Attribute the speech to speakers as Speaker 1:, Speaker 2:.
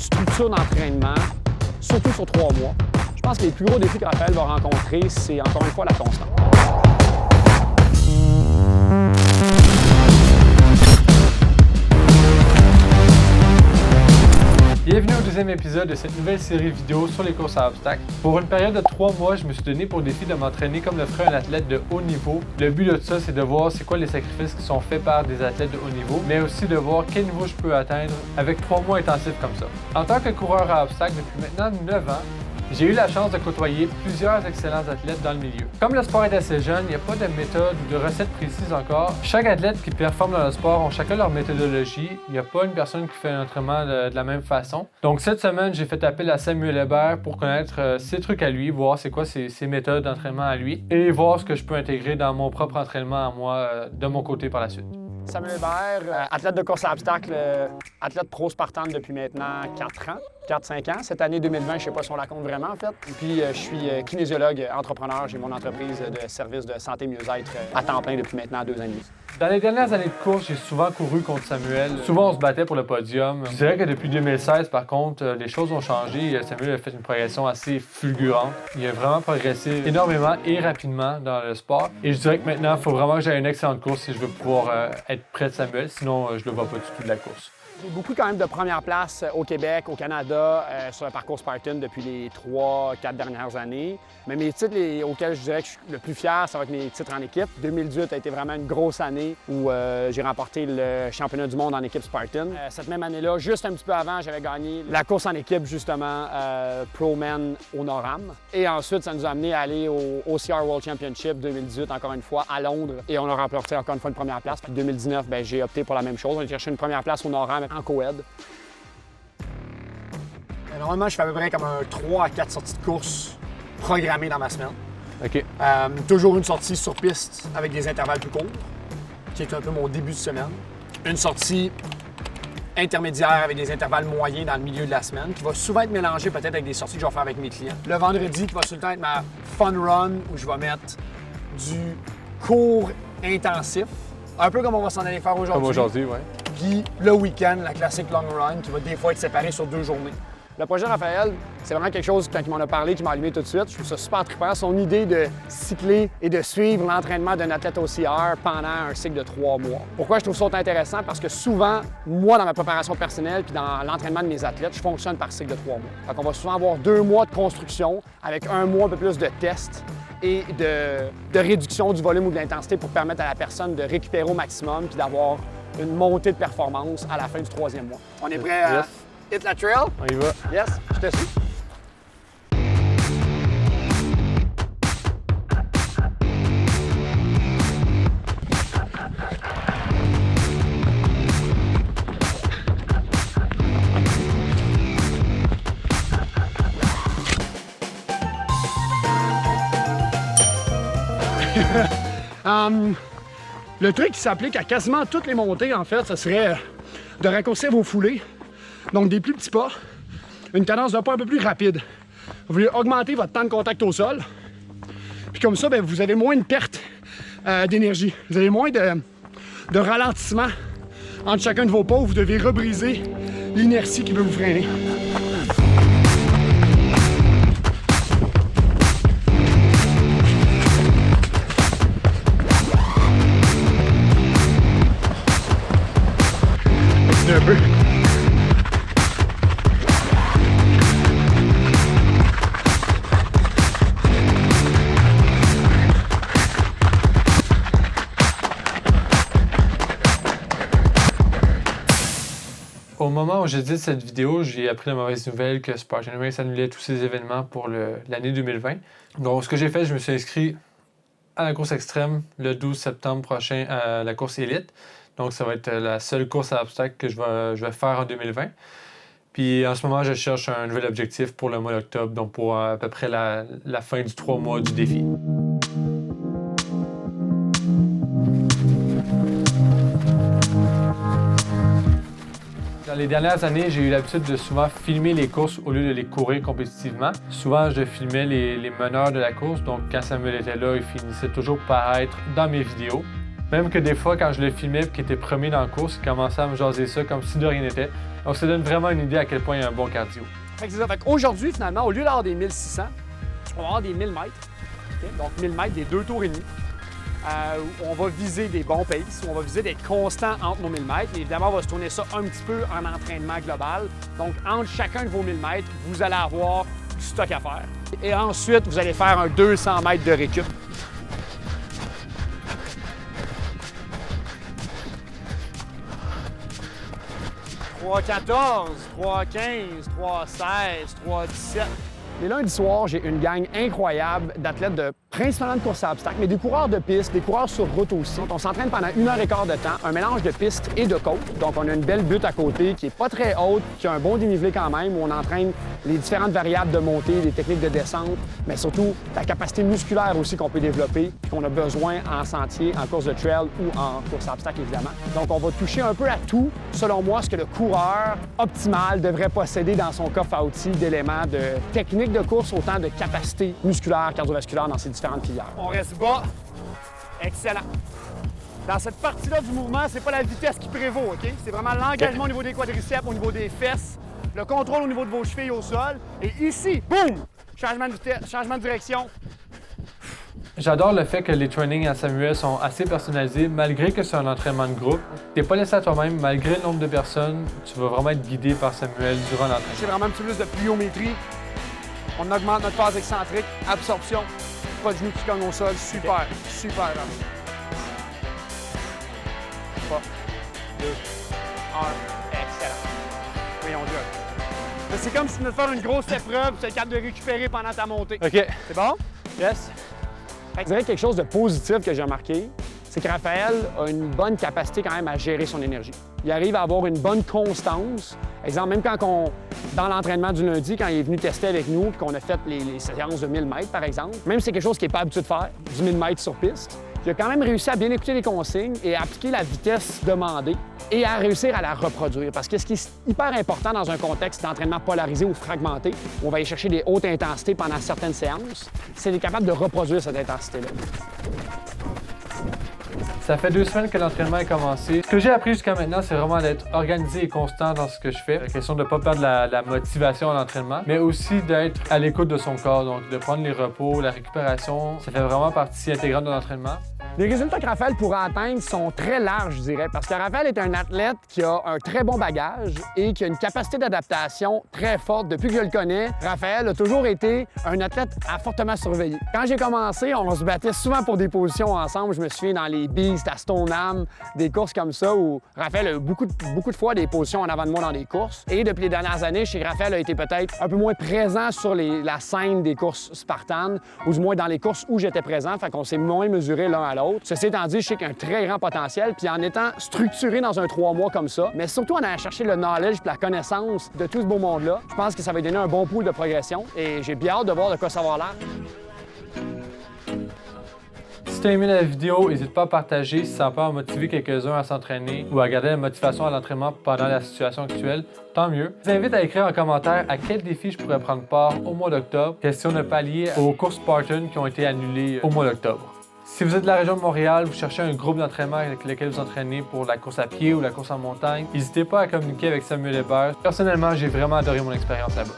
Speaker 1: structure d'entraînement, surtout sur 3 mois. Je pense que les plus gros défis que Raphaël va rencontrer, c'est encore une fois la constance.
Speaker 2: Bienvenue au deuxième épisode de cette nouvelle série vidéo sur les courses à obstacles. Pour une période de 3 mois, je me suis donné pour défi de m'entraîner comme le ferait un athlète de haut niveau. Le but de ça, c'est de voir c'est quoi les sacrifices qui sont faits par des athlètes de haut niveau, mais aussi de voir quel niveau je peux atteindre avec 3 mois intensifs comme ça. En tant que coureur à obstacles depuis maintenant 9 ans, j'ai eu la chance de côtoyer plusieurs excellents athlètes dans le milieu. Comme le sport est assez jeune, il n'y a pas de méthode ou de recette précise encore. Chaque athlète qui performe dans le sport ont chacun leur méthodologie. Il n'y a pas une personne qui fait un entraînement de la même façon. Donc cette semaine, j'ai fait appel à Samuel Hébert pour connaître ses trucs à lui, voir c'est quoi ses méthodes d'entraînement à lui et voir ce que je peux intégrer dans mon propre entraînement à moi de mon côté par la suite.
Speaker 1: Samuel Hébert, athlète de course à obstacles, athlète pro Spartan depuis maintenant 4 ans. 4-5 ans. Cette année 2020, je ne sais pas si on la compte vraiment, en fait. Et puis, je suis kinésiologue, entrepreneur. J'ai mon entreprise de services de santé et mieux-être à temps plein depuis maintenant 2 ans et demi.
Speaker 2: Dans les dernières années de course, j'ai souvent couru contre Samuel. Souvent, on se battait pour le podium. Je dirais que depuis 2016, par contre, les choses ont changé. Samuel a fait une progression assez fulgurante. Il a vraiment progressé énormément et rapidement dans le sport. Et je dirais que maintenant, il faut vraiment que j'aie une excellente course si je veux pouvoir être près de Samuel. Sinon, je ne le vois pas du tout de la course.
Speaker 1: J'ai beaucoup quand même de première place au Québec, au Canada, sur le parcours Spartan depuis les 3-4 dernières années. Mais mes titres auxquels je dirais que je suis le plus fier, ça va être mes titres en équipe. 2018 a été vraiment une grosse année où j'ai remporté le championnat du monde en équipe Spartan. Cette même année-là, juste un petit peu avant, j'avais gagné la course en équipe, justement, Pro-Man au Noram. Et ensuite, ça nous a amené à aller au OCR World Championship 2018, encore une fois, à Londres. Et on a remporté encore une fois une première place. Puis 2019, j'ai opté pour la même chose. On a cherché une première place au Noram en co-ed. Normalement, je fais à peu près comme 3 à 4 sorties de course programmées dans ma semaine.
Speaker 2: OK.
Speaker 1: Toujours une sortie sur piste avec des intervalles plus courts, qui est un peu mon début de semaine. Une sortie intermédiaire avec des intervalles moyens dans le milieu de la semaine, qui va souvent être mélangée peut-être avec des sorties que je vais faire avec mes clients. Le vendredi, qui va tout le temps être ma fun run, où je vais mettre du court intensif, un peu comme on va s'en aller faire aujourd'hui.
Speaker 2: Comme aujourd'hui, oui.
Speaker 1: Puis le week-end, la classique long run, qui va des fois être séparée sur 2 journées. Le projet Raphaël, c'est vraiment quelque chose, quand il m'en a parlé, qui m'a allumé tout de suite. Je trouve ça super trippant. Son idée de cycler et de suivre l'entraînement d'un athlète OCR pendant un cycle de 3 mois. Pourquoi je trouve ça intéressant? Parce que souvent, moi, dans ma préparation personnelle puis dans l'entraînement de mes athlètes, je fonctionne par cycle de 3 mois. Donc, on va souvent avoir 2 mois de construction avec 1 mois un peu plus de tests et de réduction du volume ou de l'intensité pour permettre à la personne de récupérer au maximum puis d'avoir une montée de performance à la fin du 3e mois. On est prêt à hit la trail?
Speaker 2: On y va.
Speaker 1: Yes, je te suis. Le truc qui s'applique à quasiment toutes les montées, en fait, ce serait de raccourcir vos foulées. Donc des plus petits pas, une cadence de pas un peu plus rapide. Vous voulez augmenter votre temps de contact au sol. Puis comme ça, vous avez moins de perte d'énergie. Vous avez moins de ralentissement entre chacun de vos pas où vous devez rebriser l'inertie qui veut vous freiner. Un peu.
Speaker 2: Au moment où j'ai dit cette vidéo, j'ai appris la mauvaise nouvelle que Spartan Race annulait tous ses événements pour l'année 2020. Donc, ce que j'ai fait, je me suis inscrit à la course extrême le 12 septembre prochain à la course élite. Donc, ça va être la seule course à obstacles que je vais faire en 2020. Puis, en ce moment, je cherche un nouvel objectif pour le mois d'octobre, donc pour à peu près la fin du 3 mois du défi. Dans les dernières années, j'ai eu l'habitude de souvent filmer les courses au lieu de les courir compétitivement. Souvent, je filmais les meneurs de la course, donc quand Samuel était là, il finissait toujours par être dans mes vidéos. Même que des fois, quand je le filmais et qu'il était premier dans la course, il commençait à me jaser ça comme si de rien n'était. Donc ça donne vraiment une idée à quel point il y a un bon cardio.
Speaker 1: Fait que c'est ça. Fait qu'aujourd'hui, finalement, au lieu d'avoir des 1600, on va avoir des 1000 mètres. Okay? Donc 1000 mètres, des 2 tours et demi. Où on va viser des bons paces, où on va viser des constants entre nos 1000 mètres. Et évidemment, on va se tourner ça un petit peu en entraînement global. Donc, entre chacun de vos 1000 mètres, vous allez avoir du stock à faire. Et ensuite, vous allez faire un 200 mètres de récup. « 3,14, 3,15, 3,16, 3,17. » Les lundis soirs, j'ai une gang incroyable d'athlètes principalement de course à obstacles, mais des coureurs de piste, des coureurs sur route aussi. On s'entraîne pendant 1h15 de temps, un mélange de piste et de côte. Donc, on a une belle butte à côté qui est pas très haute, qui a un bon dénivelé quand même, où on entraîne les différentes variables de montée, les techniques de descente, mais surtout la capacité musculaire aussi qu'on peut développer, qu'on a besoin en sentier, en course de trail ou en course à obstacles, évidemment. Donc, on va toucher un peu à tout, selon moi, ce que le coureur optimal devrait posséder dans son coffre à outils d'éléments de technique de course, autant de capacité musculaire, cardiovasculaire dans ces différentes filières. On reste bas. Excellent. Dans cette partie-là du mouvement, c'est pas la vitesse qui prévaut, OK? C'est vraiment l'engagement au niveau des quadriceps, au niveau des fesses, le contrôle au niveau de vos chevilles au sol. Et ici, boum! Changement de vitesse, changement de direction.
Speaker 2: J'adore le fait que les trainings à Samuel sont assez personnalisés, malgré que c'est un entraînement de groupe. T'es pas laissé à toi-même, malgré le nombre de personnes, tu vas vraiment être guidé par Samuel durant l'entraînement.
Speaker 1: C'est vraiment un petit peu plus de pliométrie. On augmente notre phase excentrique, absorption, pas de genoux qui cognent au sol, super, super vraiment. 3, 2, 1, excellent. Voyons Dieu. C'est comme si tu venais de faire une grosse épreuve, tu es capable de récupérer pendant ta montée.
Speaker 2: OK.
Speaker 1: C'est bon?
Speaker 2: Yes.
Speaker 1: Je dirais quelque chose de positif que j'ai remarqué, c'est que Raphaël a une bonne capacité quand même à gérer son énergie. Il arrive à avoir une bonne constance. Exemple, même quand dans l'entraînement du lundi, quand il est venu tester avec nous et qu'on a fait les séances de 1000 mètres, par exemple, même si c'est quelque chose qu'il n'est pas habitué de faire, du 1000 mètres sur piste, il a quand même réussi à bien écouter les consignes et à appliquer la vitesse demandée et à réussir à la reproduire. Parce que ce qui est hyper important dans un contexte d'entraînement polarisé ou fragmenté, où on va aller chercher des hautes intensités pendant certaines séances, c'est d'être capable de reproduire cette intensité-là.
Speaker 2: Ça fait 2 semaines que l'entraînement a commencé. Ce que j'ai appris jusqu'à maintenant, c'est vraiment d'être organisé et constant dans ce que je fais. La question de ne pas perdre la motivation à l'entraînement, mais aussi d'être à l'écoute de son corps, donc de prendre les repos, la récupération. Ça fait vraiment partie intégrante de l'entraînement.
Speaker 1: Les résultats que Raphaël pourra atteindre sont très larges, je dirais, parce que Raphaël est un athlète qui a un très bon bagage et qui a une capacité d'adaptation très forte. Depuis que je le connais, Raphaël a toujours été un athlète à fortement surveiller. Quand j'ai commencé, on se battait souvent pour des positions ensemble. Je me souviens dans les Beasts à Stoneham, des courses comme ça où Raphaël a eu beaucoup de fois des positions en avant de moi dans des courses. Et depuis les dernières années, chez Raphaël a été peut-être un peu moins présent sur la scène des courses spartanes, ou du moins dans les courses où j'étais présent, fait qu'on s'est moins mesuré l'un à l'autre. Ceci étant dit, je sais qu'il y a un très grand potentiel, puis en étant structuré dans un 3 mois comme ça, mais surtout en allant chercher le knowledge et la connaissance de tout ce beau monde-là, je pense que ça va donner un bon pool de progression et j'ai bien hâte de voir de quoi ça va l'air.
Speaker 2: Si tu as aimé la vidéo, n'hésite pas à partager si ça peut en motiver quelques-uns à s'entraîner ou à garder la motivation à l'entraînement pendant la situation actuelle, tant mieux. Je vous invite à écrire en commentaire à quel défi je pourrais prendre part au mois d'octobre, question de pallier aux courses Spartan qui ont été annulées au mois d'octobre. Si vous êtes de la région de Montréal, vous cherchez un groupe d'entraînement avec lequel vous entraînez pour la course à pied ou la course en montagne, n'hésitez pas à communiquer avec Samuel Hébert. Personnellement, j'ai vraiment adoré mon expérience là-bas.